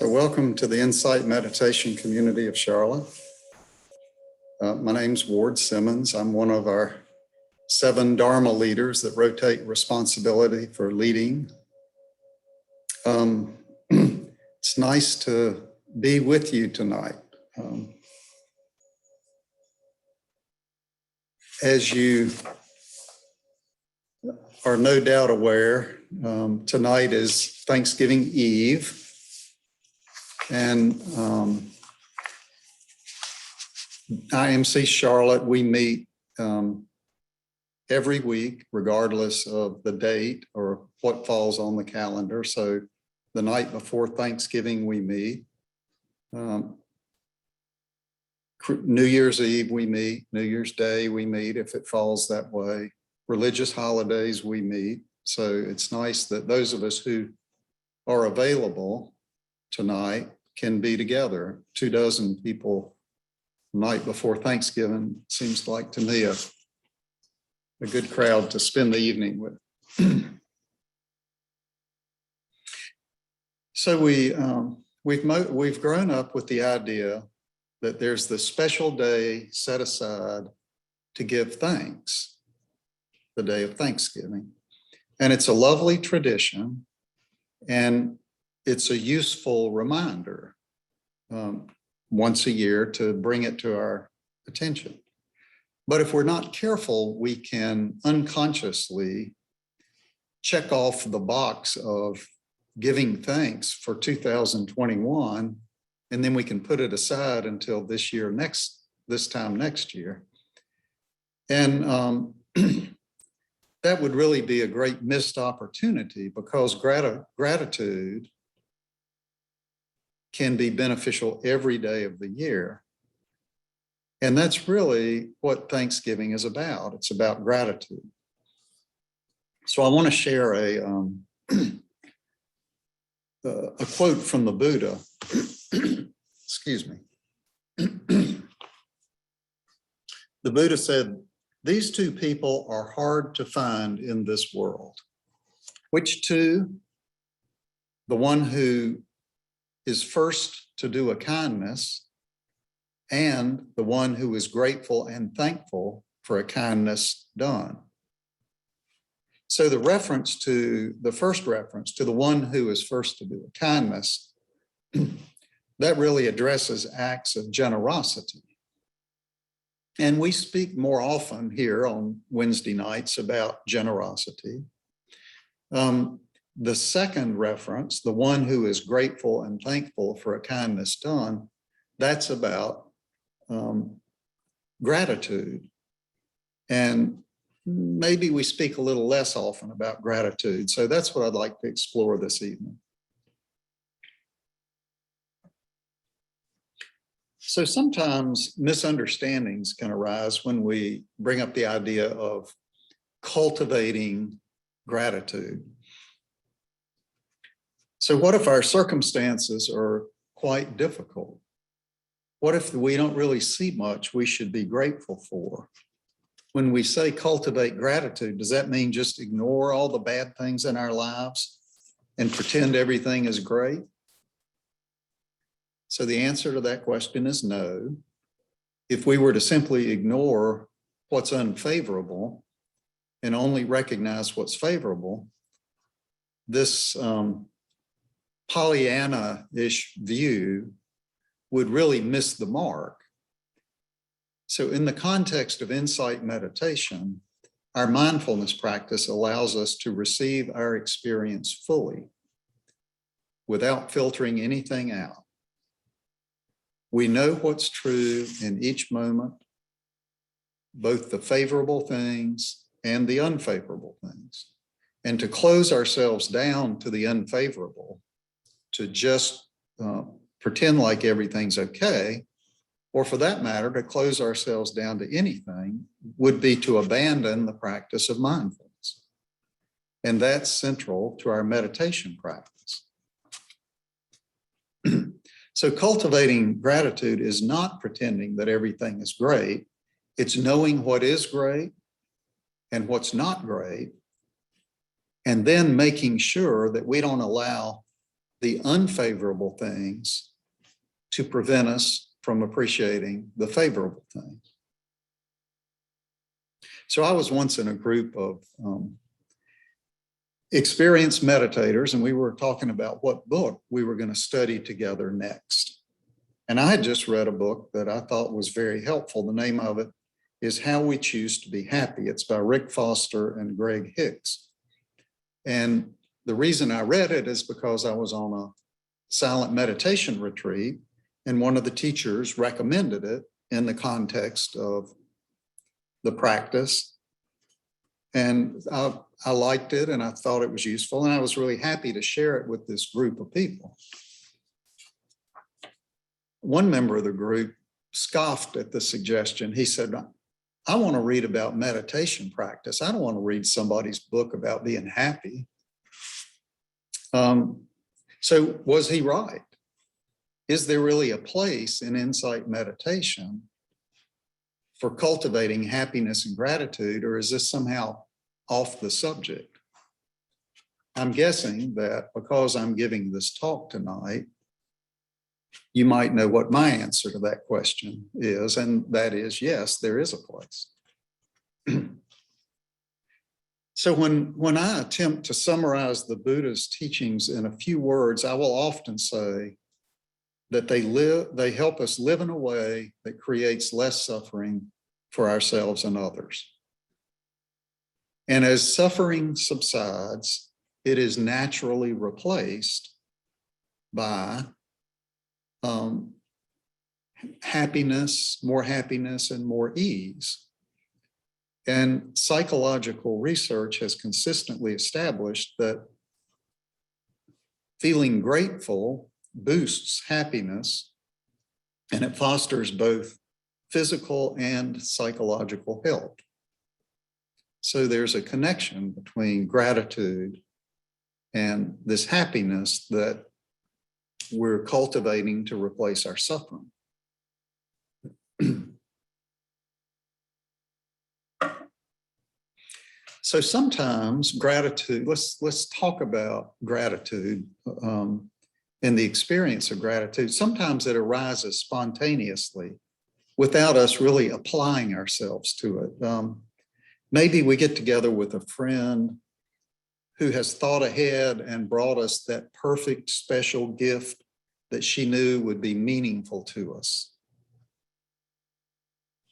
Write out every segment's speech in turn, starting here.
So welcome to the Insight Meditation community of Charlotte. My name's Ward Simmons. I'm one of our 7 Dharma leaders that rotate responsibility for leading. It's nice to be with you tonight. As you are no doubt aware, tonight is Thanksgiving Eve. And IMC Charlotte, we meet every week, regardless of the date or what falls on the calendar. So the night before Thanksgiving, we meet. New Year's Eve, we meet. New Year's Day, we meet if it falls that way. Religious holidays, we meet. So it's nice that those of us who are available tonight can be together. 24 people night before Thanksgiving seems like to me a good crowd to spend the evening with. So we've grown up with the idea that there's this special day set aside to give thanks, the day of Thanksgiving. And it's a lovely tradition, and it's a useful reminder once a year to bring it to our attention. But if we're not careful, we can unconsciously check off the box of giving thanks for 2021, and then we can put it aside until this time next year. And that would really be a great missed opportunity, because gratitude can be beneficial every day of the year. And that's really what Thanksgiving is about. It's about gratitude. So I want to share a quote from the Buddha. Excuse me. The Buddha said, "These 2 people are hard to find in this world." Which 2? The one who is first to do a kindness, and the one who is grateful and thankful for a kindness done. So the first reference to the one who is first to do a kindness, that really addresses acts of generosity. And we speak more often here on Wednesday nights about generosity. The second reference, the one who is grateful and thankful for a kindness done, that's about gratitude. And maybe we speak a little less often about gratitude. So that's what I'd like to explore this evening. So sometimes misunderstandings can arise when we bring up the idea of cultivating gratitude. So what if our circumstances are quite difficult? What if we don't really see much we should be grateful for? When we say cultivate gratitude, does that mean just ignore all the bad things in our lives and pretend everything is great? So the answer to that question is no. If we were to simply ignore what's unfavorable and only recognize what's favorable, this Pollyanna-ish view would really miss the mark. So in the context of insight meditation, our mindfulness practice allows us to receive our experience fully without filtering anything out. We know what's true in each moment, both the favorable things and the unfavorable things. And to close ourselves down to the unfavorable, to just pretend like everything's okay, or for that matter, to close ourselves down to anything, would be to abandon the practice of mindfulness. And that's central to our meditation practice. So cultivating gratitude is not pretending that everything is great. It's knowing what is great and what's not great, and then making sure that we don't allow the unfavorable things to prevent us from appreciating the favorable things. So I was once in a group of experienced meditators, and we were talking about what book we were going to study together next. And I had just read a book that I thought was very helpful. The name of it is How We Choose to Be Happy. It's by Rick Foster and Greg Hicks. And the reason I read it is because I was on a silent meditation retreat, and one of the teachers recommended it in the context of the practice. And I liked it, and I thought it was useful, and I was really happy to share it with this group of people. One member of the group scoffed at the suggestion. He said, I want to read about meditation practice. I don't want to read somebody's book about being happy. So was he right? Is there really a place in insight meditation for cultivating happiness and gratitude, or is this somehow off the subject? I'm guessing that because I'm giving this talk tonight, you might know what my answer to that question is, and that is, yes, there is a place. So when I attempt to summarize the Buddha's teachings in a few words, I will often say that they help us live in a way that creates less suffering for ourselves and others. And as suffering subsides, it is naturally replaced by happiness, and more ease. And psychological research has consistently established that feeling grateful boosts happiness, and it fosters both physical and psychological health. So there's a connection between gratitude and this happiness that we're cultivating to replace our suffering. So sometimes gratitude, let's talk about gratitude and the experience of gratitude. Sometimes it arises spontaneously without us really applying ourselves to it. Maybe we get together with a friend who has thought ahead and brought us that perfect special gift that she knew would be meaningful to us.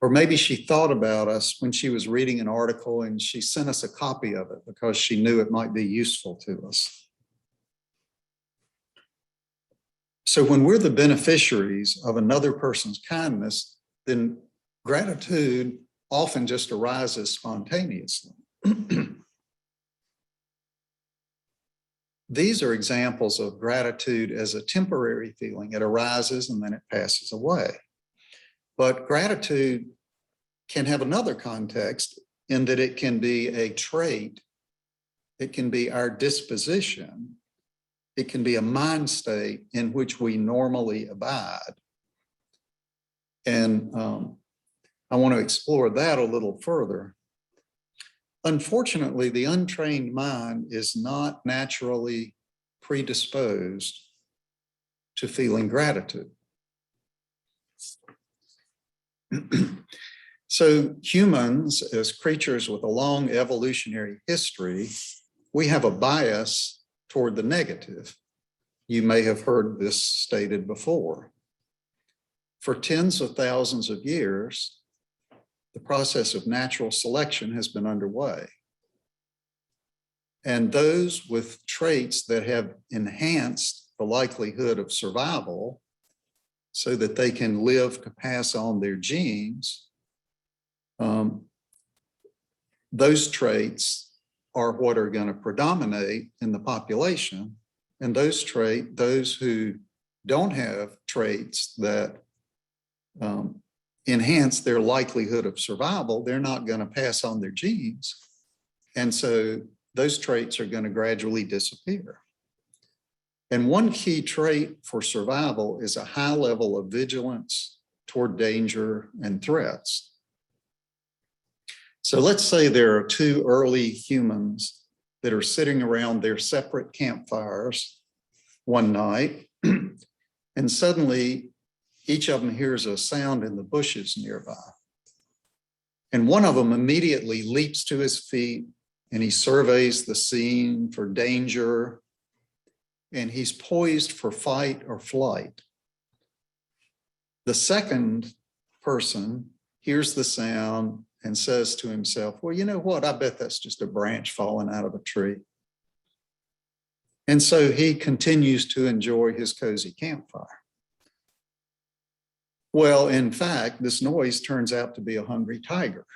Or maybe she thought about us when she was reading an article and she sent us a copy of it because she knew it might be useful to us. So when we're the beneficiaries of another person's kindness, then gratitude often just arises spontaneously. These are examples of gratitude as a temporary feeling. It arises and then it passes away. But gratitude can have another context in that it can be a trait, it can be our disposition, it can be a mind state in which we normally abide. And I want to explore that a little further. Unfortunately, the untrained mind is not naturally predisposed to feeling gratitude. So humans, as creatures with a long evolutionary history, we have a bias toward the negative. You may have heard this stated before. For tens of thousands of years, the process of natural selection has been underway. And those with traits that have enhanced the likelihood of survival so that they can live to pass on their genes, those traits are what are going to predominate in the population. And those who don't have traits that enhance their likelihood of survival, they're not going to pass on their genes. And so those traits are going to gradually disappear. And one key trait for survival is a high level of vigilance toward danger and threats. So let's say there are two early humans that are sitting around their separate campfires one night, and suddenly each of them hears a sound in the bushes nearby. And one of them immediately leaps to his feet and he surveys the scene for danger, and he's poised for fight or flight. The second person hears the sound and says to himself, well, you know what? I bet that's just a branch falling out of a tree. And so he continues to enjoy his cozy campfire. Well, in fact, this noise turns out to be a hungry tiger.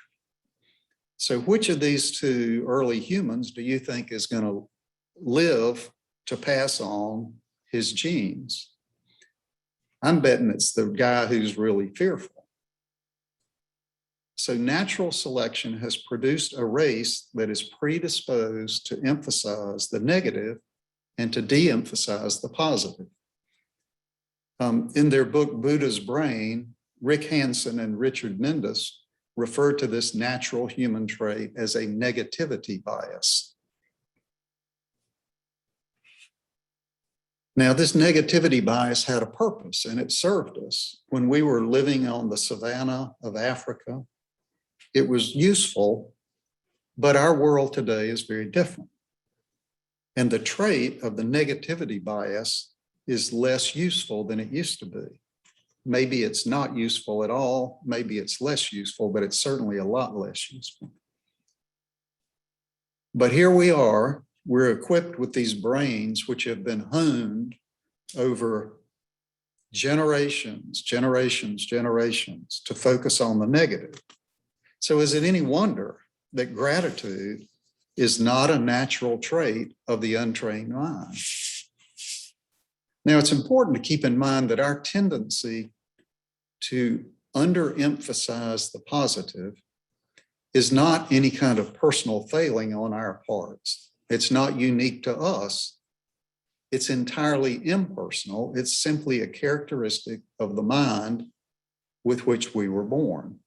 So which of these two early humans do you think is going to live to pass on his genes? I'm betting it's the guy who's really fearful. So natural selection has produced a race that is predisposed to emphasize the negative and to de-emphasize the positive. In their book, Buddha's Brain, Rick Hansen and Richard Mendus refer to this natural human trait as a negativity bias. Now, this negativity bias had a purpose, and it served us. When we were living on the savanna of Africa, it was useful, but our world today is very different. And the trait of the negativity bias is less useful than it used to be. Maybe it's not useful at all, maybe it's less useful, but it's certainly a lot less useful. But here we are, we're equipped with these brains which have been honed over generations to focus on the negative. So is it any wonder that gratitude is not a natural trait of the untrained mind? Now, it's important to keep in mind that our tendency to underemphasize the positive is not any kind of personal failing on our parts. It's not unique to us. It's entirely impersonal. It's simply a characteristic of the mind with which we were born.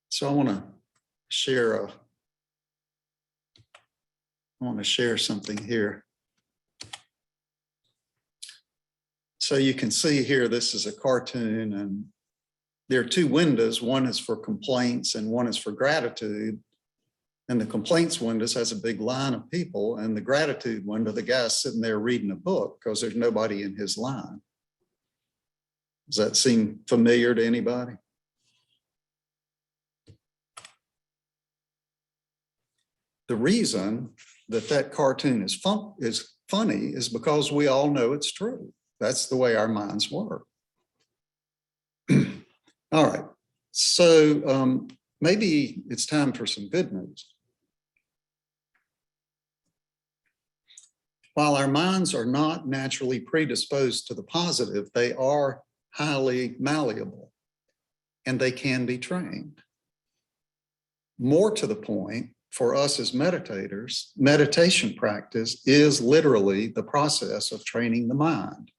So I want to share something here. So you can see here, this is a cartoon, and there are two windows. One is for complaints and one is for gratitude. And the complaints window has a big line of people, and the gratitude window, the guy's sitting there reading a book because there's nobody in his line. Does that seem familiar to anybody? The reason that cartoon is funny is because we all know it's true. That's the way our minds work. All right, so maybe it's time for some good news. While our minds are not naturally predisposed to the positive, they are highly malleable and they can be trained. More to the point, for us as meditators, meditation practice is literally the process of training the mind.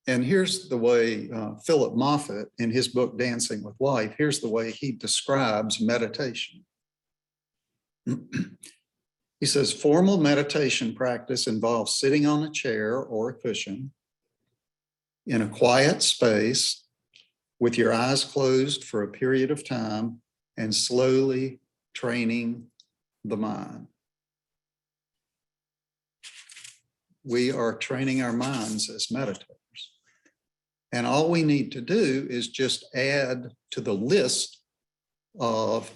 And here's the way Philip Moffitt, in his book, Dancing with Life, here's the way he describes meditation. He says, formal meditation practice involves sitting on a chair or a cushion in a quiet space with your eyes closed for a period of time and slowly training the mind. We are training our minds as meditators. And all we need to do is just add to the list of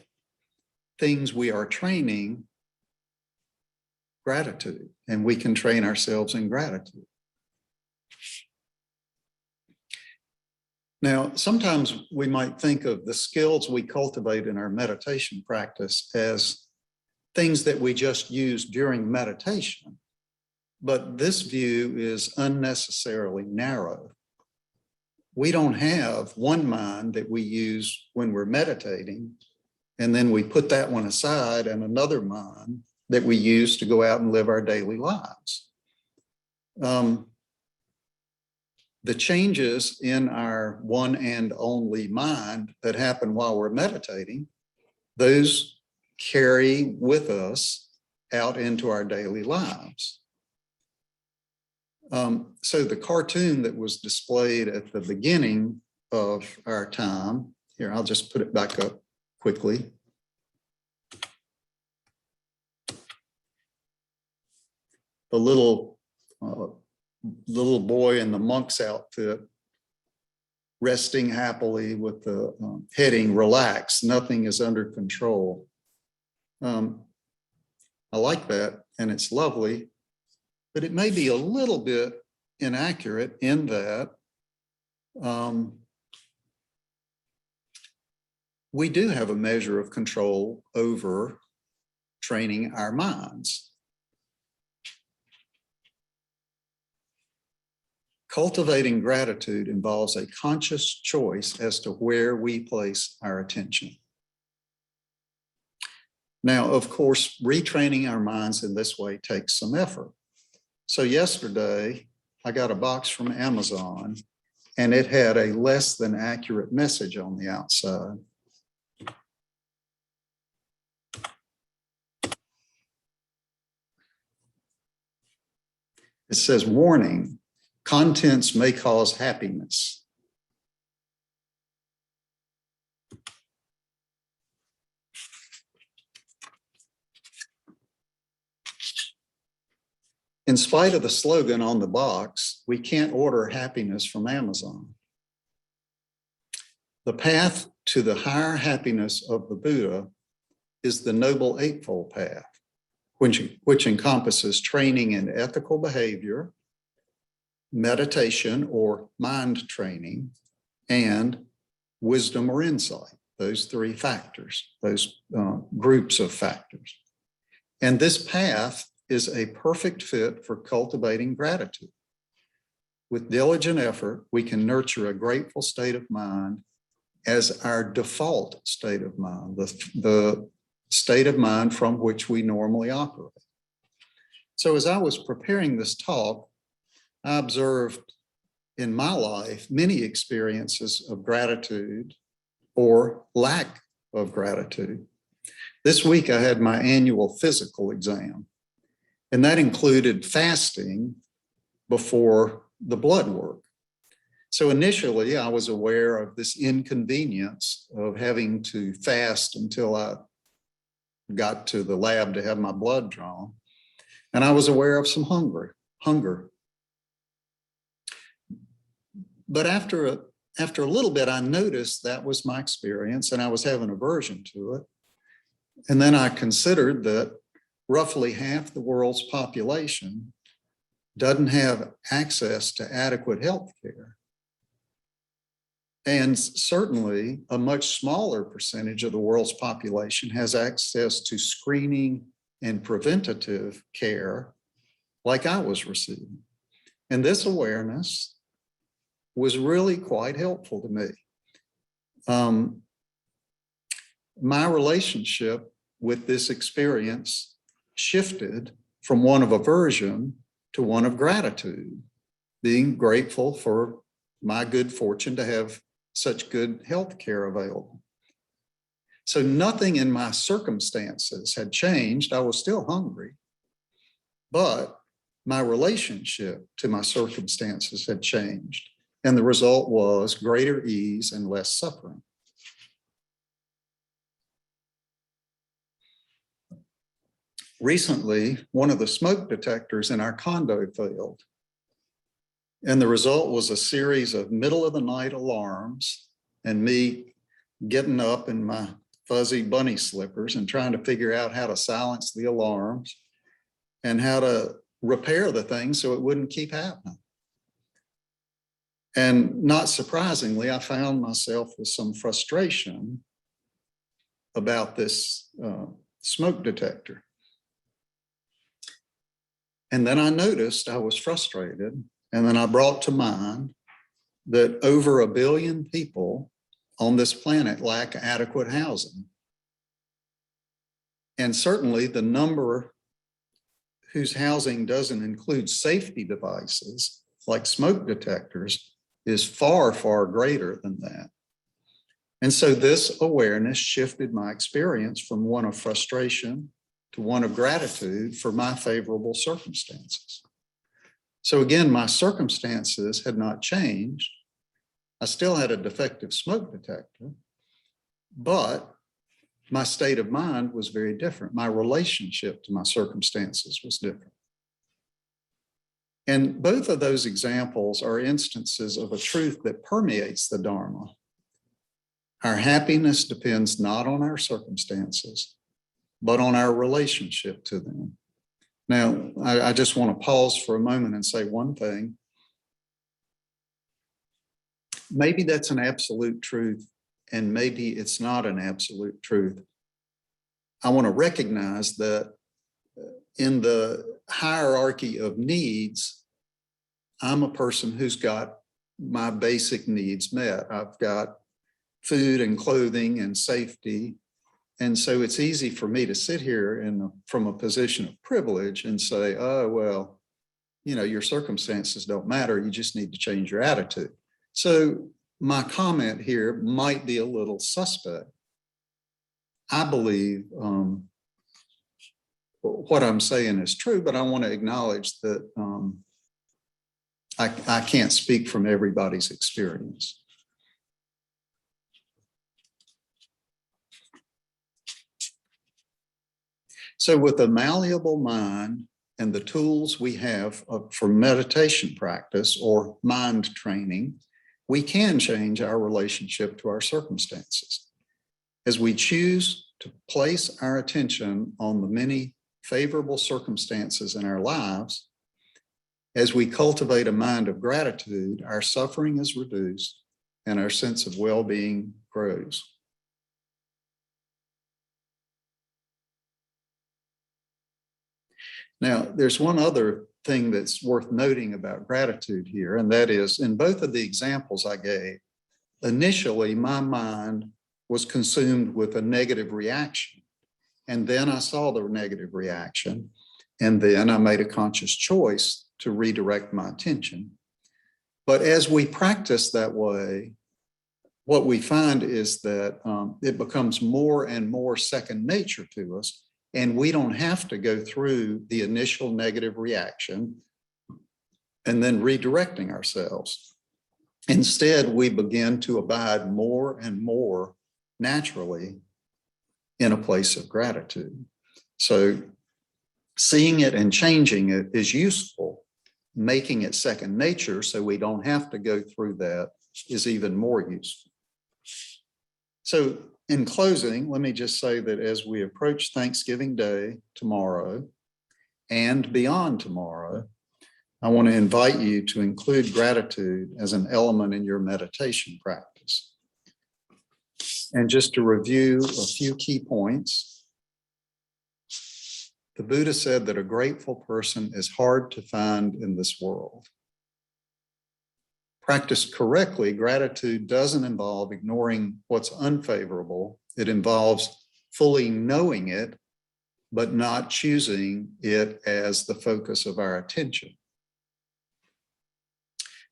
things we are training gratitude, and we can train ourselves in gratitude. Now, sometimes we might think of the skills we cultivate in our meditation practice as things that we just use during meditation, but this view is unnecessarily narrow. We don't have one mind that we use when we're meditating, and then we put that one aside, and another mind that we use to go out and live our daily lives. The changes in our one and only mind that happen while we're meditating, those carry with us out into our daily lives. So the cartoon that was displayed at the beginning of our time, here, I'll just put it back up quickly. The little boy in the monk's outfit resting happily with the heading, relax, nothing is under control. I like that, and it's lovely, but it may be a little bit inaccurate in that we do have a measure of control over training our minds. Cultivating gratitude involves a conscious choice as to where we place our attention. Now, of course, retraining our minds in this way takes some effort. So yesterday, I got a box from Amazon, and it had a less than accurate message on the outside. It says, warning, contents may cause happiness. In spite of the slogan on the box, we can't order happiness from Amazon. The path to the higher happiness of the Buddha is the Noble Eightfold Path, which encompasses training in ethical behavior, meditation or mind training, and wisdom or insight, those three factors, those groups of factors. And this path is a perfect fit for cultivating gratitude. With diligent effort, we can nurture a grateful state of mind as our default state of mind, the state of mind from which we normally operate. So as I was preparing this talk, I observed in my life many experiences of gratitude or lack of gratitude. This week I had my annual physical exam, and that included fasting before the blood work. So initially I was aware of this inconvenience of having to fast until I got to the lab to have my blood drawn. And I was aware of some hunger. But after a little bit, I noticed that was my experience and I was having aversion to it. And then I considered that roughly half the world's population doesn't have access to adequate health care. And certainly a much smaller percentage of the world's population has access to screening and preventative care like I was receiving. And this awareness was really quite helpful to me. My relationship with this experience shifted from one of aversion to one of gratitude, being grateful for my good fortune to have such good health care available. So nothing in my circumstances had changed. I was still hungry, but my relationship to my circumstances had changed. And the result was greater ease and less suffering. Recently, one of the smoke detectors in our condo failed. And the result was a series of middle of the night alarms and me getting up in my fuzzy bunny slippers and trying to figure out how to silence the alarms and how to repair the thing so it wouldn't keep happening. And not surprisingly, I found myself with some frustration about this smoke detector. And then I noticed I was frustrated. And then I brought to mind that over 1 billion people on this planet lack adequate housing. And certainly the number whose housing doesn't include safety devices like smoke detectors is far, far greater than that. And so this awareness shifted my experience from one of frustration to one of gratitude for my favorable circumstances. So again, my circumstances had not changed. I still had a defective smoke detector, but my state of mind was very different. My relationship to my circumstances was different. And both of those examples are instances of a truth that permeates the Dharma. Our happiness depends not on our circumstances, but on our relationship to them. Now, I just want to pause for a moment and say one thing. Maybe that's an absolute truth, and maybe it's not an absolute truth. I want to recognize that in the hierarchy of needs, I'm a person who's got my basic needs met. I've got food and clothing and safety. And so it's easy for me to sit here from a position of privilege and say, oh, well, your circumstances don't matter. You just need to change your attitude. So my comment here might be a little suspect. I believe what I'm saying is true, but I want to acknowledge that I can't speak from everybody's experience. So with a malleable mind and the tools we have for meditation practice or mind training, we can change our relationship to our circumstances. As we choose to place our attention on the many favorable circumstances in our lives, as we cultivate a mind of gratitude, our suffering is reduced and our sense of well-being grows. Now, there's one other thing that's worth noting about gratitude here, and that is in both of the examples I gave, initially my mind was consumed with a negative reaction. And then I saw the negative reaction, and then I made a conscious choice to redirect my attention. But as we practice that way, what we find is that it becomes more and more second nature to us. And we don't have to go through the initial negative reaction and then redirecting ourselves. Instead, we begin to abide more and more naturally in a place of gratitude. So seeing it and changing it is useful. Making it second nature so we don't have to go through that is even more useful. So in closing, let me just say that as we approach Thanksgiving Day tomorrow and beyond tomorrow, I want to invite you to include gratitude as an element in your meditation practice. And just to review a few key points, the Buddha said that a grateful person is hard to find in this world. Practiced correctly, gratitude doesn't involve ignoring what's unfavorable. It involves fully knowing it, but not choosing it as the focus of our attention.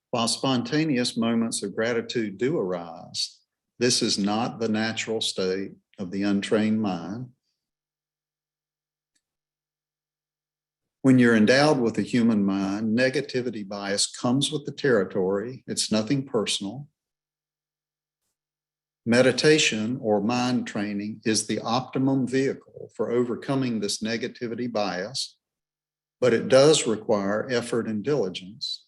While spontaneous moments of gratitude do arise, this is not the natural state of the untrained mind. When you're endowed with a human mind, negativity bias comes with the territory. It's nothing personal. Meditation or mind training is the optimum vehicle for overcoming this negativity bias, but it does require effort and diligence.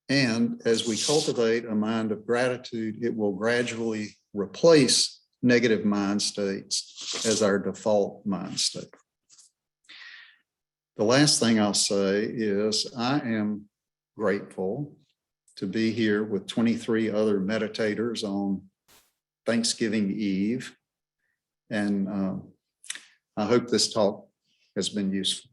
And as we cultivate a mind of gratitude, it will gradually replace negative mind states as our default mind state. The last thing I'll say is I am grateful to be here with 23 other meditators on Thanksgiving Eve. And I hope this talk has been useful.